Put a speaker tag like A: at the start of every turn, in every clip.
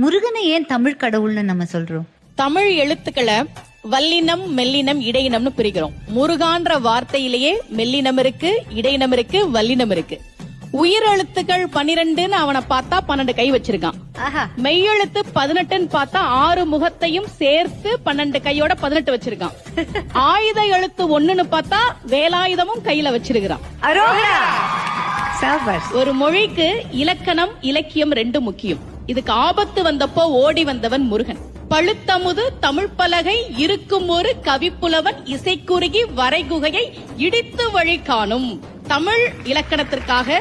A: முருகனை ஏன் தமிழ் கடவுள்னு நம்ம சொல்றோம்?
B: தமிழ் எழுத்துக்களை வல்லினம் மெல்லினம் இடையினம்னு பிரிக்கிறோம். முருகான்ற வார்த்தையிலேயே மெல்லினம் இருக்கு, இடையினம் இருக்கு, வல்லினம் இருக்கு. உயிர் எழுத்துக்கள் 12ன்னு அவனை பார்த்தா 12 கை வச்சிருக்கான். மெய்யெழுத்து 18ன்னு பார்த்தா 6 முகத்தையும் சேர்த்து 12 கையோட 18 வச்சிருக்கான். ஆயுத எழுத்து 1ன்னு பார்த்தா வேலாயுதமும் கையில வச்சிருக்கான். ஒரு மொழிக்கு இலக்கணம் இலக்கியம் 2 முக்கியம். இதுக்கு ஆபத்து வந்தப்போ ஓடி வந்தவன் முருகன். பழுத்தமுது தமிழ் பலகை இருக்கும் ஒரு கவிப்புலவன் இசைக்குறுகி வரைகுகையை இடித்து வழி காணும். தமிழ் இலக்கணத்திற்காக,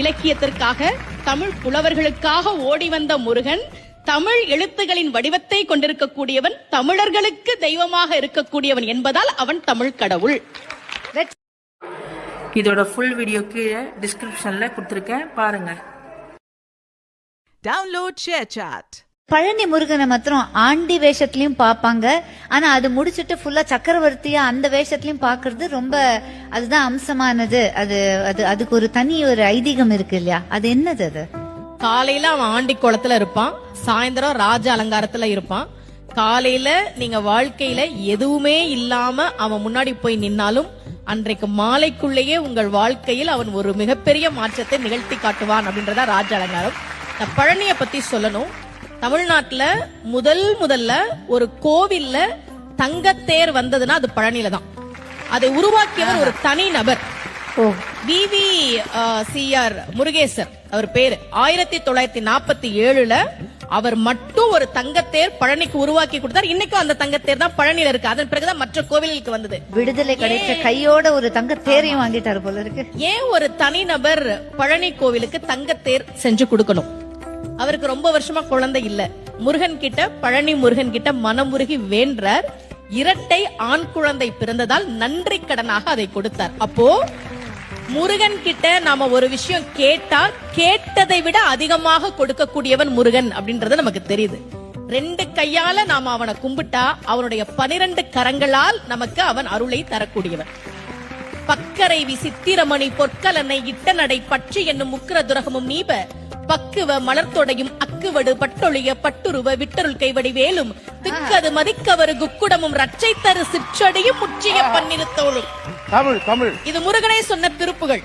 B: இலக்கியத்திற்காக, தமிழ் புலவர்களுக்காக ஓடி வந்த முருகன் தமிழ் எழுத்துகளின் வடிவத்தை கொண்டிருக்கக்கூடியவன், தமிழர்களுக்கு தெய்வமாக இருக்கக்கூடியவன் என்பதால் அவன் தமிழ் கடவுள்.
C: இதோட ஃபுல் வீடியோ கீழே டிஸ்கிரிப்ஷன்ல கொடுத்திருக்கேன், பாருங்க.
D: Download share chat.
A: பழனி முருகனை மாத்திரம் ஆண்டி வேஷத்திலயும் பாப்பாங்க. ஆனா அது முடிச்சிட்டு ஃபுல்லா சக்கரவர்த்தியா அந்த வேஷத்திலயும் பாக்குறது ரொம்ப, அதுதான் அம்சமானது. அதுக்கு ஒரு தனி ஒரு ஐதீகம் இருக்கு இல்லையா? அது என்னது? அது
B: காலையில அவன் ஆண்டி குளத்துல இருப்பான், சாயந்தரம் ராஜ அலங்காரத்துல இருப்பான். காலையில நீங்க வாழ்க்கையில எதுவுமே இல்லாம அவன் முன்னாடி போய் நின்னாலும் அன்றைக்கு மாலைக்குள்ளேயே உங்கள் வாழ்க்கையில் அவன் ஒரு மிகப்பெரிய மாற்றத்தை நிகழ்த்தி காட்டுவான் அப்படின்றதா ராஜ அலங்காரம். பழனிய பத்தி சொல்லணும். தமிழ்நாட்டுல முதல்ல ஒரு கோவில்ல தங்கத்தேர் வந்ததுன்னா அது பழனியில தான். அதை உருவாக்கியவர் ஒரு தனி நபர். VVCR முருகேசர் அவர் பேரு. 1947ல அவர் மட்டும் ஒரு தங்கத்தேர் பழனிக்கு உருவாக்கி கொடுத்தார். இன்னைக்கும் அந்த தங்கத்தேர் தான் பழனியில இருக்கு. அதன் பிறகுதான் மற்ற கோவிலுக்கு வந்தது.
A: விடுதலை கிடைச்ச கையோட ஒரு தங்கத்தேரையும் வாங்கிட்டாரு போல இருக்கு.
B: ஏன் ஒரு தனி நபர் பழனி கோவிலுக்கு தங்கத்தேர் செஞ்சு கொடுக்கணும்? அவருக்கு ரொம்ப வருஷமா குழந்தை இல்ல. முருகன் கிட்ட, பழனி முருகன் கிட்ட மனமுருகி வேண்டார். இரட்டை ஆண் குழந்தை பிறந்ததால் நன்றி கடனாக அதை கொடுத்தார். அப்போ முருகன் கிட்ட நாம ஒரு விஷயம் கேட்டால் கேட்டதை விட அதிகமாக கொடுக்கக்கூடியவன் முருகன் அப்படின்றது நமக்கு தெரியுது. 2 கையால நாம அவனை கும்பிட்டா அவனுடைய 12 கரங்களால் நமக்கு அவன் அருளை தரக்கூடியவன். பக்கரை விசித்திரமணி பொற்கலனை இட்ட நடை பற்றி என்னும் முக்கிர துரகமும் நீப பக்குவ மலர்த்தொடையும் அக்குவடு பட்டொழிய பட்டுருவ விட்டருள் கைவடி வேலும் திக்கது மதிக்கவரு குக்குடமும் ரச்சை தரு சிற்றடியும் முற்றிய பன்னிருத்தோளும். தமிழ் இது முருகனே சொன்ன திருப்புகள்.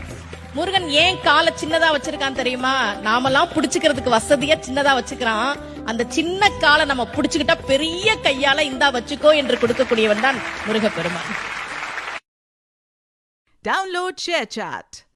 B: முருகன் ஏன் காலை சின்னதா வச்சிருக்கான் தெரியுமா? நாமெல்லாம் புடிச்சுக்கிறதுக்கு வசதியா சின்னதா வச்சுக்கிறான். அந்த சின்ன காலை நம்ம புடிச்சுக்கிட்டா பெரிய கையால இந்தா வச்சுக்கோ என்று கொடுக்கக்கூடியவன் தான் முருகப்பெருமான்.
D: Download share chat.